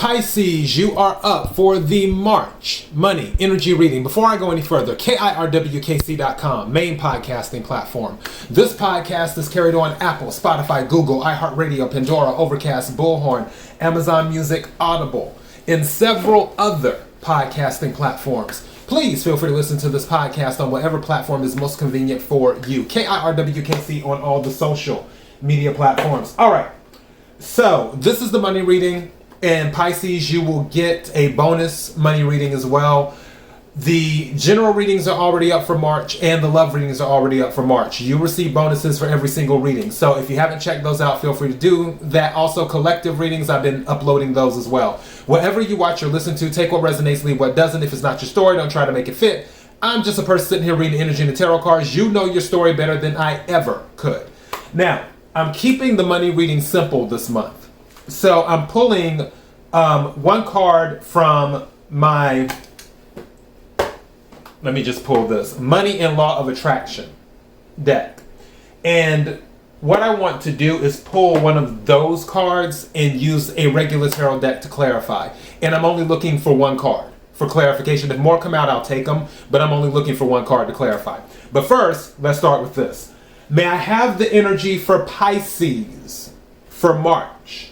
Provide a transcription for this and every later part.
Pisces, you are up for the March Money Energy Reading. Before I go any further, KIRWKC.com, main podcasting platform. This podcast is carried on Apple, Spotify, Google, iHeartRadio, Pandora, Overcast, Bullhorn, Amazon Music, Audible, and several other podcasting platforms. Please feel free to listen to this podcast on whatever platform is most convenient for you. KIRWKC on all the social media platforms. All right, so this is the money reading. And Pisces, you will get a bonus money reading as well. The general readings are already up for March and the love readings are already up for March. You receive bonuses for every single reading. So if you haven't checked those out, feel free to do that. Also, collective readings, I've been uploading those as well. Whatever you watch or listen to, take what resonates, leave what doesn't. If it's not your story, don't try to make it fit. I'm just a person sitting here reading energy and the tarot cards. You know your story better than I ever could. Now, I'm keeping the money reading simple this month. So I'm pulling one card from my, let me just pull this, Money and Law of Attraction deck. And what I want to do is pull one of those cards and use a regular tarot deck to clarify. And I'm only looking for one card for clarification. If more come out, I'll take them, but I'm only looking for one card to clarify. But first, let's start with this. May I have the energy for Pisces for March?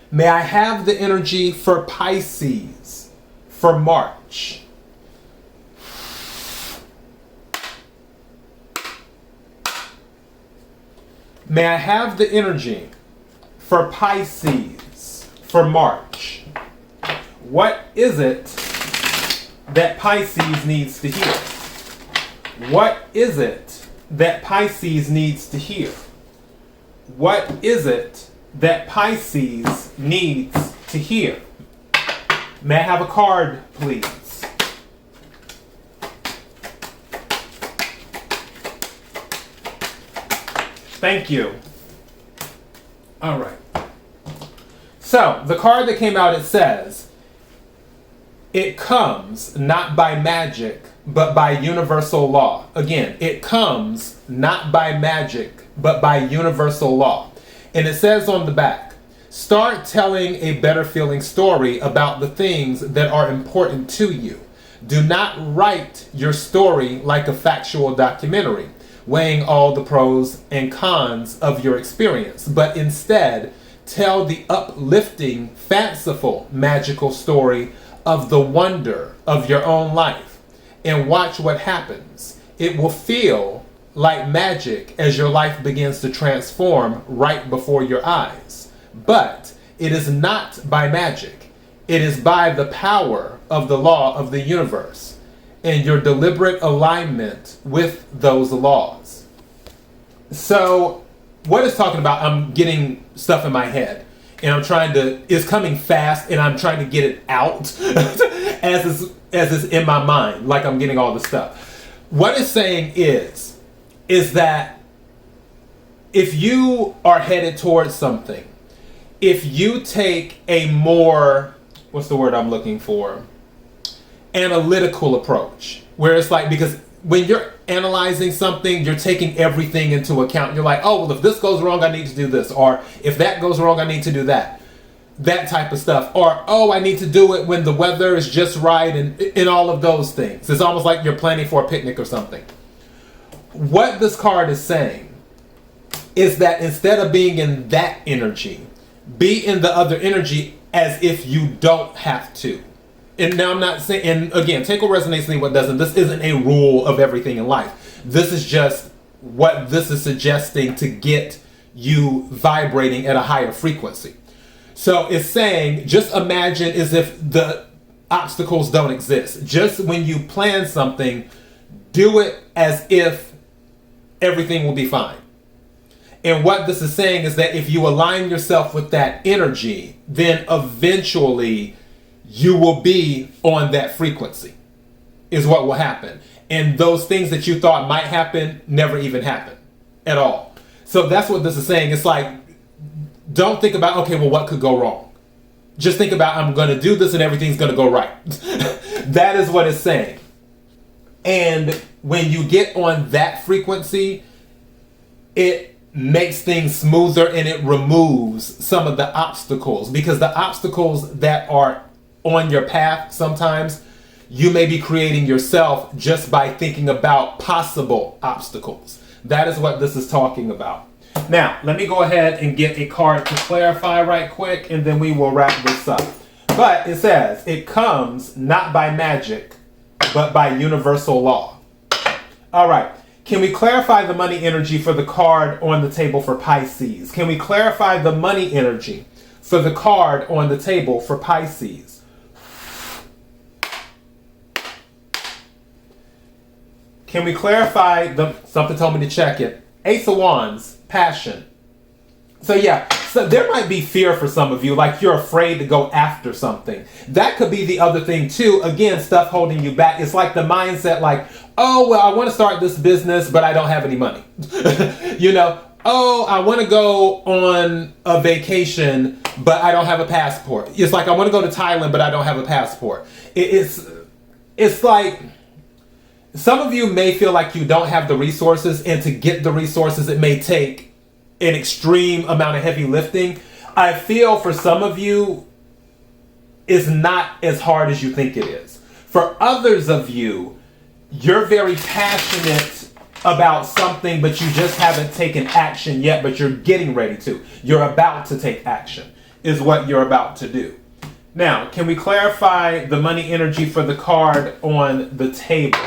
May I have the energy for Pisces for March? May I have the energy for Pisces for March? What is it that Pisces needs to hear? What is it that Pisces needs to hear? What is it that Pisces needs to hear? May I have a card, please? Thank you. All right. So, the card that came out, it says, it comes not by magic, but by universal law. Again, it comes not by magic, but by universal law. And it says on the back, start telling a better feeling story about the things that are important to you. Do not write your story like a factual documentary, weighing all the pros and cons of your experience, but instead tell the uplifting, fanciful, magical story of the wonder of your own life and watch what happens. It will feel like magic as your life begins to transform right before your eyes. But it is not by magic. It is by the power of the law of the universe and your deliberate alignment with those laws. So what it's talking about, I'm getting stuff in my head and I'm trying to, it's coming fast and I'm trying to get it out as it's in my mind, like I'm getting all the stuff. What it's saying is that if you are headed towards something, if you take a more, what's the word I'm looking for? Analytical approach, where it's like, because when you're analyzing something, you're taking everything into account. You're like, oh, well, if this goes wrong, I need to do this. Or if that goes wrong, I need to do that. That type of stuff. Or, oh, I need to do it when the weather is just right, and all of those things. It's almost like you're planning for a picnic or something. What this card is saying is that instead of being in that energy, be in the other energy as if you don't have to. And now I'm not saying, and again, take what resonates, leave what doesn't. This isn't a rule of everything in life. This is just what this is suggesting to get you vibrating at a higher frequency. So it's saying, just imagine as if the obstacles don't exist. Just when you plan something, do it as if everything will be fine. And what this is saying is that if you align yourself with that energy, then eventually you will be on that frequency, is what will happen. And those things that you thought might happen never even happen at all. So that's what this is saying. It's like, don't think about, okay, well, what could go wrong? Just think about, I'm going to do this and everything's going to go right. That is what it's saying. And when you get on that frequency, it makes things smoother and it removes some of the obstacles, because the obstacles that are on your path, sometimes you may be creating yourself just by thinking about possible obstacles. That is what this is talking about. Now, let me go ahead and get a card to clarify right quick, and then we will wrap this up. But it says, it comes not by magic, but by universal law. All right. Can we clarify the money energy for the card on the table for Pisces? Can we clarify the money energy for the card on the table for Pisces? Can we clarify something told me to check it. Ace of Wands, passion. So yeah, so there might be fear for some of you, like you're afraid to go after something. That could be the other thing too. Again, stuff holding you back. It's like the mindset like, oh, well, I want to start this business, but I don't have any money. You know, oh, I want to go on a vacation, but I don't have a passport. It's like, I want to go to Thailand, but I don't have a passport. It's like, some of you may feel like you don't have the resources, and to get the resources, it may take an extreme amount of heavy lifting. I feel for some of you, it's not as hard as you think it is. For others of you, you're very passionate about something, but you just haven't taken action yet, but you're getting ready to. You're about to take action, is what you're about to do. Now, can we clarify the money energy for the card on the table?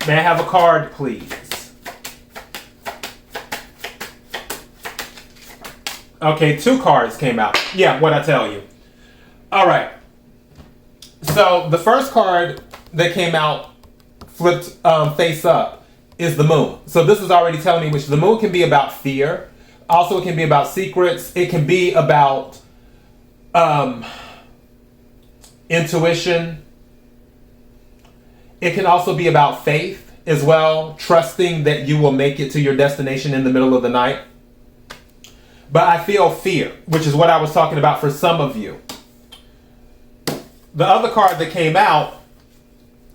May I have a card, please? Okay, 2 cards came out. Yeah, what'd I tell you? All right. So the first card that came out flipped face up is the moon. So this is already telling me which the moon can be about fear. Also, it can be about secrets. It can be about intuition. It can also be about faith as well, trusting that you will make it to your destination in the middle of the night. But I feel fear, which is what I was talking about for some of you. The other card that came out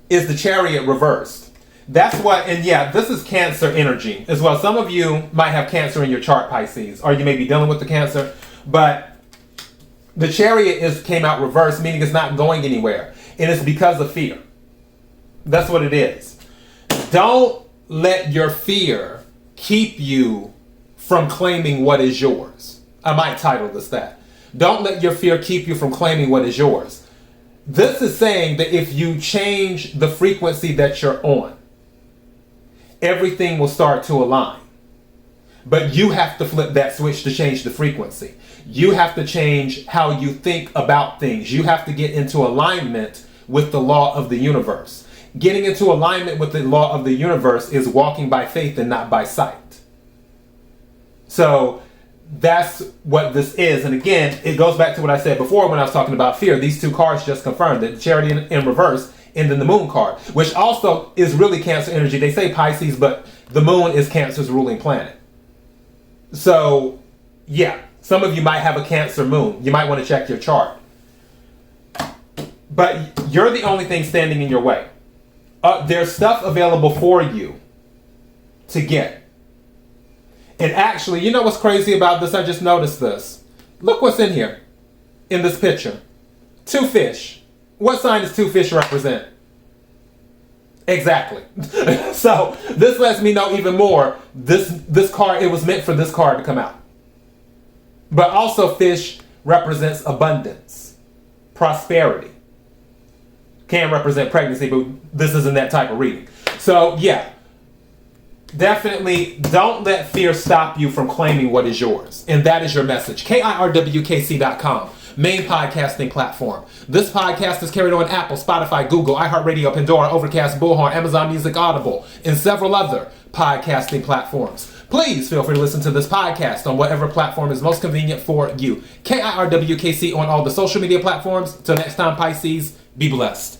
is the Chariot reversed. That's what, and yeah, this is Cancer energy as well. Some of you might have Cancer in your chart, Pisces, or you may be dealing with the Cancer, but the Chariot came out reversed, meaning it's not going anywhere, and it's because of fear. That's what it is. Don't let your fear keep you from claiming what is yours. I might title this that. Don't let your fear keep you from claiming what is yours. This is saying that if you change the frequency that you're on, everything will start to align. But you have to flip that switch to change the frequency. You have to change how you think about things. You have to get into alignment with the law of the universe. Getting into alignment with the law of the universe is walking by faith and not by sight. So that's what this is. And again, it goes back to what I said before when I was talking about fear. These 2 cards just confirmed it. Chariot in reverse, and then the moon card, which also is really Cancer energy. They say Pisces, but the moon is Cancer's ruling planet. So yeah, some of you might have a Cancer moon. You might want to check your chart. But you're the only thing standing in your way. There's stuff available for you to get. And actually, you know what's crazy about this? I just noticed this. Look what's in here, in this picture. 2 fish. What sign does 2 fish represent? Exactly. So this lets me know even more. This card, it was meant for this card to come out. But also fish represents abundance, prosperity. Can represent pregnancy, but this isn't that type of reading. So yeah, definitely don't let fear stop you from claiming what is yours. And that is your message. KIRWKC.com, main podcasting platform. This podcast is carried on Apple, Spotify, Google, iHeartRadio, Pandora, Overcast, Bullhorn, Amazon Music, Audible, and several other podcasting platforms. Please feel free to listen to this podcast on whatever platform is most convenient for you. KIRWKC on all the social media platforms. Till next time, Pisces, be blessed.